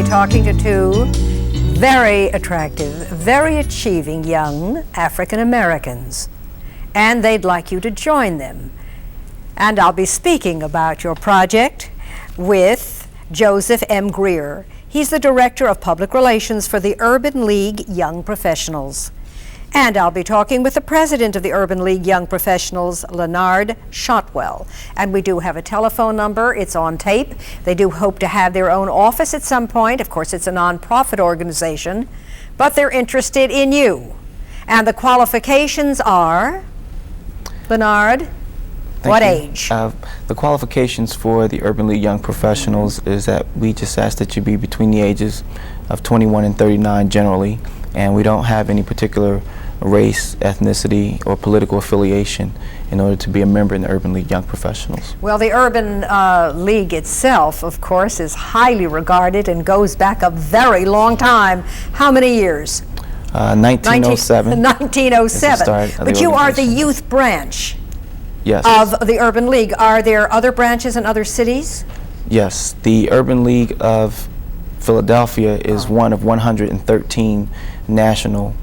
be talking to two very attractive, very achieving young African Americans, and they'd like you to join them. And I'll be speaking about your project with Joseph M. Grier. He's the Director of Public Relations for the Urban League Young Professionals. And I'll be talking with the President of the Urban League Young Professionals, LeNard Shotwell. And we do have a telephone number. It's on tape. They do hope to have their own office at some point. Of course, it's a nonprofit organization, but they're interested in you. And the qualifications are, LeNard, what age? The qualifications for the Urban League Young Professionals is that we just ask that you be between the ages of 21 and 39 generally, and we don't have any particular race, ethnicity, or political affiliation in order to be a member in the Urban League Young Professionals. Well, the Urban League itself, of course, is highly regarded and goes back a very long time. How many years? 1907. 1907. But you are the youth branch. Yes. Of the Urban League. Are there other branches in other cities? Yes. The Urban League of Philadelphia is one of 113 national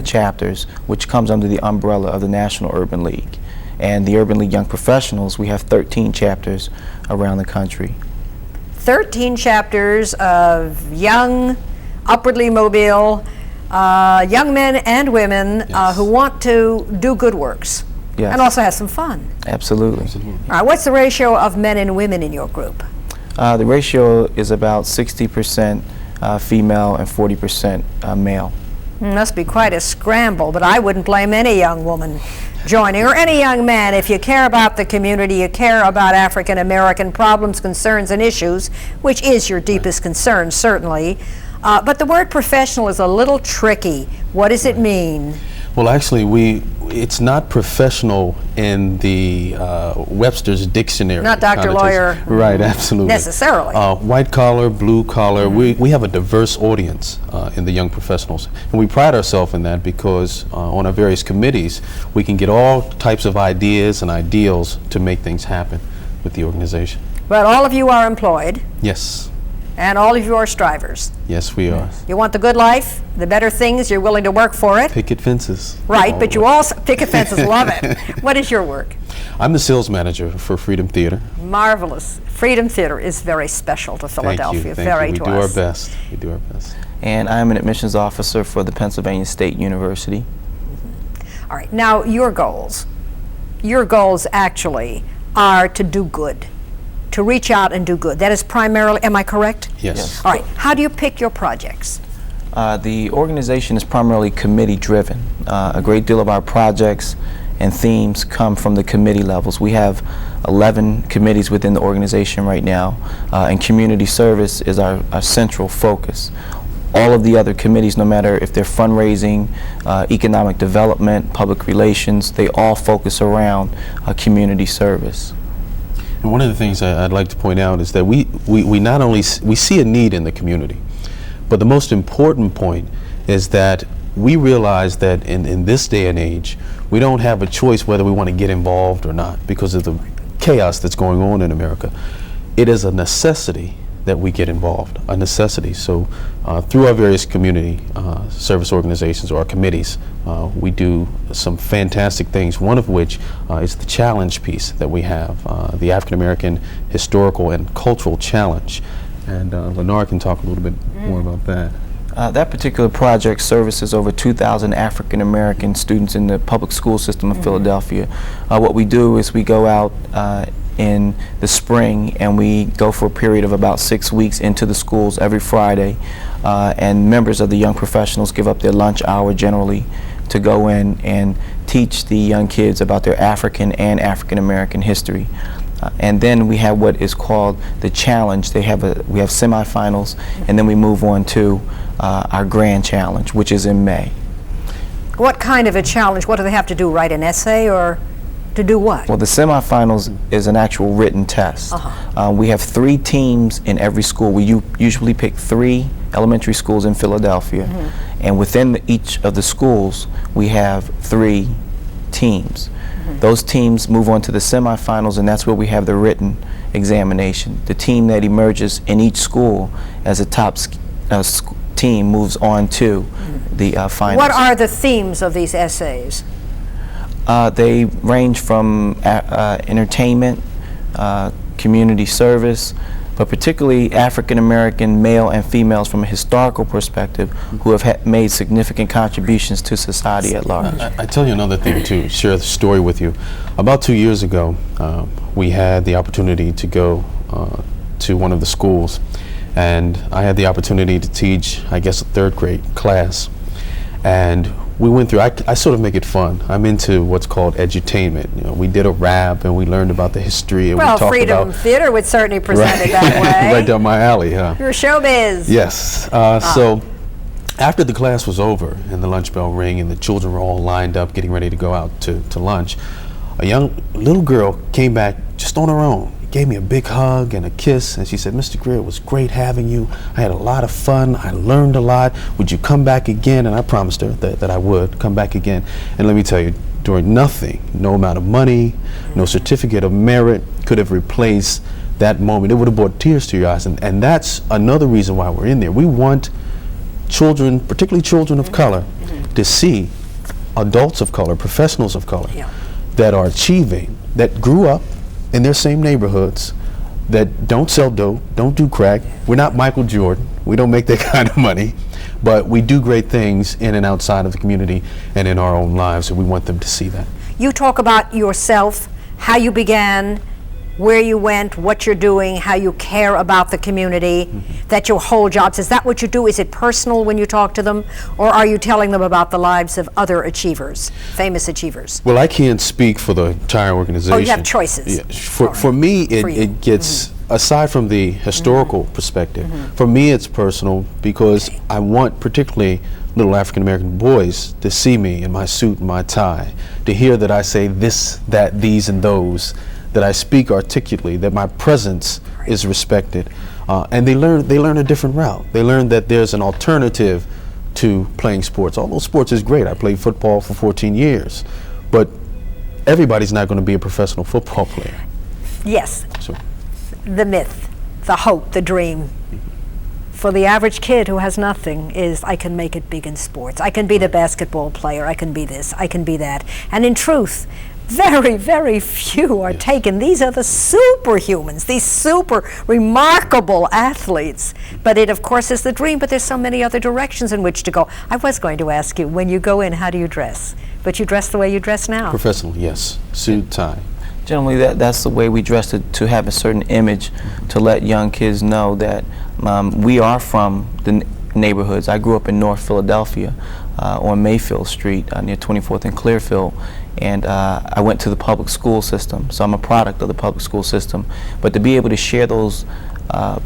chapters, which comes under the umbrella of the National Urban League. And the Urban League Young Professionals, we have 13 chapters around the country. 13 chapters of young, upwardly mobile, young men and women who want to do good works. Yes. And also have some fun. Absolutely. All right, what's the ratio of men and women in your group? The ratio is about 60% female and 40% male. Must be quite a scramble, but I wouldn't blame any young woman joining, or any young man. If you care about the community, you care about African American problems, concerns, and issues, which is your deepest concern, certainly. But the word professional is a little tricky. What does it mean? Well, actually, it's not professional in the Webster's dictionary. Not doctor, lawyer. Right, absolutely. Necessarily. White collar, blue collar. We have a diverse audience in the young professionals. And we pride ourselves in that because on our various committees, we can get all types of ideas and ideals to make things happen with the organization. But all of you are employed. Yes. And all of you are strivers. Yes, we are. You want the good life, the better things, you're willing to work for it. Picket fences. Right, but you also, picket fences, love it. What is your work? I'm the sales manager for Freedom Theater. Marvelous. Freedom Theater is very special to Philadelphia. Thank you. We do our best. We do our best. And I'm an admissions officer for the Pennsylvania State University. All right, now your goals actually are to do good. To reach out and do good. That is primarily, am I correct? Yes. All right, how do you pick your projects? The organization is primarily committee driven. A great deal of our projects and themes come from the committee levels. We have 11 committees within the organization right now, and community service is our central focus. All of the other committees, no matter if they're fundraising, economic development, public relations, they all focus around community service. And one of the things I'd like to point out is that we not only we see a need in the community, but the most important point is that we realize that in this day and age, we don't have a choice whether we want to get involved or not because of the chaos that's going on in America. It is a necessity that we get involved, a necessity. So through our various community service organizations or our committees, we do some fantastic things, one of which is the challenge piece that we have, the African American Historical and Cultural Challenge. And LeNard can talk a little bit more about that. That particular project services over 2,000 African American students in the public school system of Philadelphia. What we do is we go out in the spring and we go for a period of about 6 weeks into the schools every Friday, and members of the young professionals give up their lunch hour generally to go in and teach the young kids about their African and African American history. And then we have what is called the challenge. We have semifinals, and then we move on to our grand challenge, which is in May. What kind of a challenge? What do they have to do? Write an essay or to do what? Well, the semifinals is an actual written test. We have 3 teams in every school. We usually pick 3 elementary schools in Philadelphia, and within each of the schools we have 3 teams. Those teams move on to the semifinals, and that's where we have the written examination. The team that emerges in each school as a top team moves on to the finals. What are the themes of these essays? They range from entertainment, community service, but particularly African American male and females from a historical perspective who have made significant contributions to society at large. I tell you another thing to share the story with you. About 2 years ago, we had the opportunity to go to one of the schools, and I had the opportunity to teach, I guess, a third grade class. And we went through, I sort of make it fun. I'm into what's called edutainment. You know, we did a rap and we learned about the history. And Well, we talked Freedom about, Theater would certainly present it that way. right down my alley, huh? You're showbiz. Yes. So after the class was over and the lunch bell rang and the children were all lined up getting ready to go out to lunch, a young little girl came back just on her own, gave me a big hug and a kiss, and she said, "Mr. Grier, it was great having you. I had a lot of fun. I learned a lot. Would you come back again?" And I promised her that I would come back again. And let me tell you, during nothing, no amount of money, no certificate of merit could have replaced that moment. It would have brought tears to your eyes. And that's another reason why we're in there. We want children, particularly children of color, to see adults of color, professionals of color, that are achieving, that grew up in their same neighborhoods, that don't sell dope, don't do crack. We're not Michael Jordan. We don't make that kind of money, but we do great things in and outside of the community and in our own lives, and we want them to see that. You talk about yourself, how you began, where you went, what you're doing, how you care about the community, that your whole job. Is that what you do? Is it personal when you talk to them, or are you telling them about the lives of other achievers, famous achievers? Well, I can't speak for the entire organization. Oh, you have choices. Yeah. For me, it gets, aside from the historical perspective, for me it's personal because I want particularly little African American boys to see me in my suit and my tie, to hear that I say this, that, these, and those, that I speak articulately, that my presence is respected, and they learn a different route. They learn that there's an alternative to playing sports. Although sports is great, I played football for 14 years, but everybody's not going to be a professional football player. Yes, So, the myth, the hope, the dream. For the average kid who has nothing is, I can make it big in sports. I can be the basketball player. I can be this. I can be that. And in truth, very, very few are taken. These are the superhumans, these super remarkable athletes. But it, of course, is the dream, but there's so many other directions in which to go. I was going to ask you, when you go in, how do you dress? But you dress the way you dress now. professional, yes. Suit, tie. Generally, that's the way we dress, to have a certain image, to let young kids know that we are from the neighborhoods. I grew up in North Philadelphia on Mayfield Street near 24th and Clearfield, and I went to the public school system, so I'm a product of the public school system. But to be able to share those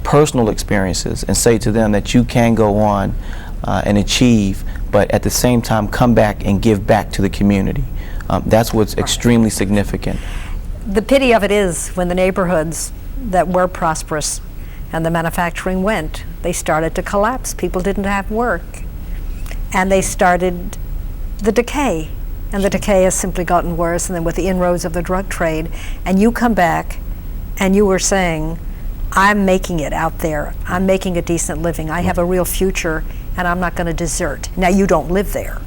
personal experiences and say to them that you can go on and achieve, but at the same time come back and give back to the community, that's what's extremely significant. The pity of it is, when the neighborhoods that were prosperous and the manufacturing went, they started to collapse. People didn't have work. And they started the decay. And the decay has simply gotten worse. And then with the inroads of the drug trade, and you come back and you were saying, I'm making it out there. I'm making a decent living. I have a real future, and I'm not going to desert. Now, you don't live there.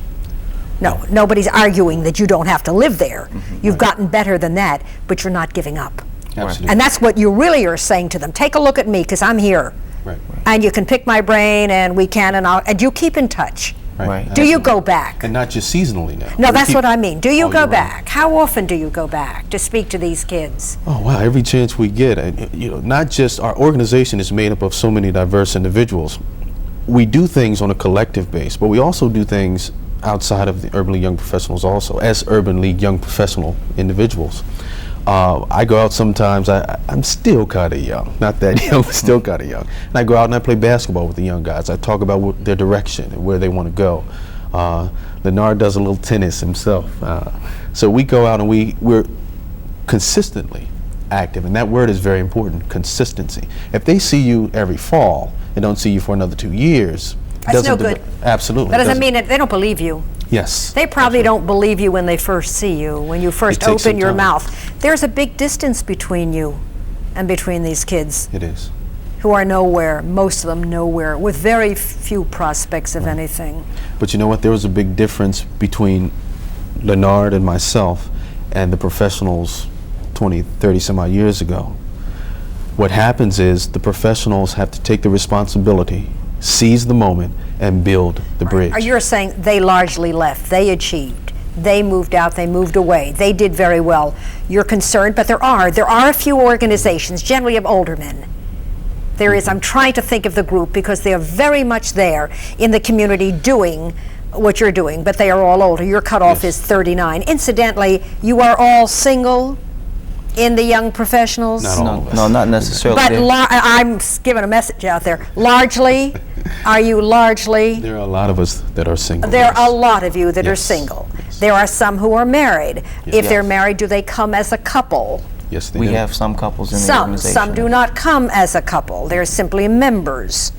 No, nobody's arguing that you don't have to live there. You've gotten better than that, but you're not giving up. Absolutely. And that's what you really are saying to them. Take a look at me, because I'm here. Right. And you can pick my brain, and we can, and you keep in touch. Right. Do you go back? And not just seasonally now. No, that's what I mean. Do you Oh, go you're right. back? How often do you go back to speak to these kids? Oh wow! Every chance we get, and not just our organization is made up of so many diverse individuals. We do things on a collective base, but we also do things outside of the Urban League Young Professionals also, as Urban League Young Professional individuals. I go out sometimes, I'm still kind of young, not that young, but still kind of young. And I go out and I play basketball with the young guys. I talk about their direction and where they want to go. LeNard does a little tennis himself. So we go out and we're consistently active, and that word is very important, consistency. If they see you every fall and don't see you for another 2 years, That's no good. Absolutely. That doesn't mean it, they don't believe you. Yes. They probably don't believe you when they first see you, when you first It takes open some your time. mouth. There's a big distance between you and between these kids. It is. who are nowhere, most of them nowhere, with very few prospects of anything. But you know what? There was a big difference between LeNard and myself and the professionals 20, 30 some odd years ago. What happens is the professionals have to take the responsibility, seize the moment, and build the bridge. You're saying they largely left, they achieved, they moved out, they moved away, they did very well. You're concerned, but there are a few organizations, generally of older men. There is, I'm trying to think of the group because they are very much there in the community doing what you're doing, but they are all older. Your cutoff is 39. Incidentally, you are all single in the young professionals? Not all of us. No, not necessarily. But I'm giving a message out there. Largely, are you largely? There are a lot of us that are single. There are a lot of you that are Yes. single. Yes. There are some who are married. Yes. If they're married, do they come as a couple? Yes, they We do. have some couples in the Some organization. do not come as a couple. They're simply members.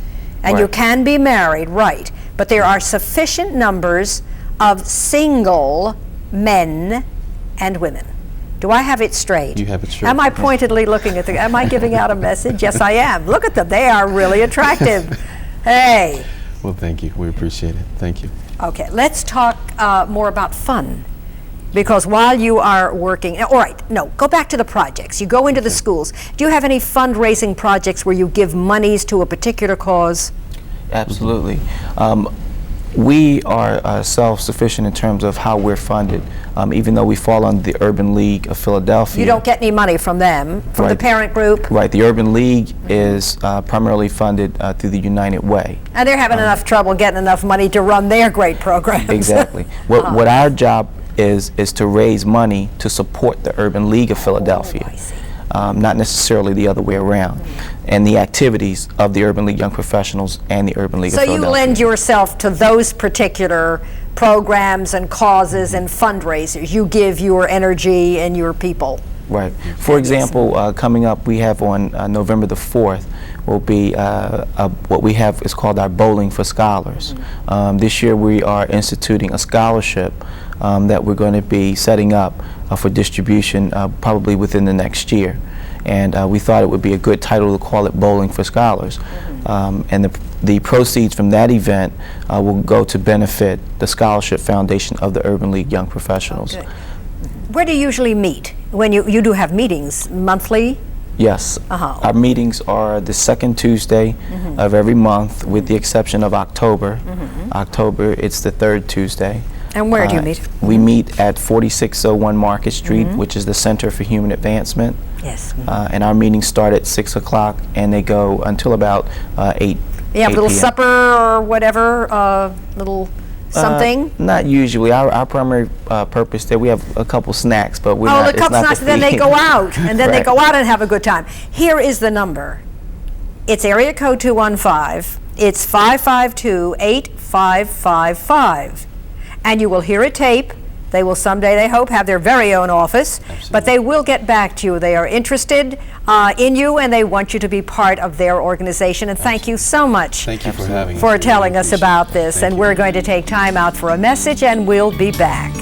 And you Right. can be married, right. But there are sufficient numbers of single men and women. Do I have it straight? You have it straight. Am I pointedly looking at am I giving out a message? Yes, I am. Look at them. They are really attractive. Hey. Well, thank you. We appreciate it. Thank you. Okay, let's talk more about fun. Because while you are working, all right, no, go back to the projects. You go into the schools. Do you have any fundraising projects where you give monies to a particular cause? Absolutely. We are self-sufficient in terms of how we're funded, even though we fall under the Urban League of Philadelphia. You don't get any money from them, from the Right. parent group? Right. The Urban League is primarily funded through the United Way. And they're having enough trouble getting enough money to run their great programs. Exactly. What our job is to raise money to support the Urban League of Philadelphia. I see. Not necessarily the other way around, and the activities of the Urban League Young Professionals and the Urban League So of you Philadelphia. lend yourself to those particular programs and causes and fundraisers. You give your energy and your people. Right. For example, coming up, we have on November the 4th will be what we have is called our Bowling for Scholars. This year we are instituting a scholarship that we're going to be setting up for distribution probably within the next year. And we thought it would be a good title to call it Bowling for Scholars. And the proceeds from that event will go to benefit the Scholarship Foundation of the Urban League Young Professionals. Good. Where do you usually meet? When you do have meetings, monthly? Yes. Uh-huh. Our meetings are the second Tuesday of every month, with the exception of October. October, it's the third Tuesday. And where do you meet? We meet at 4601 Market Street, which is the Center for Human Advancement. Yes. And our meetings start at 6 o'clock and they go until about 8. You have a 8 little p.m. supper or whatever, little something? Not usually. Our primary purpose there, we have a couple snacks, but we're Oh, not. the cup snacks, and then they go out, and then they Right. go out and have a good time. Here is the number. It's area code 215. It's 552-8555. And you will hear a tape. They will someday, they hope, have their very own office, but they will get back to you. They are interested in you, and they want you to be part of their organization. And thank you so much Thank you for having us. for We telling really us appreciate about it. this. Thank And you. we're going to take time out for a message, and we'll be back.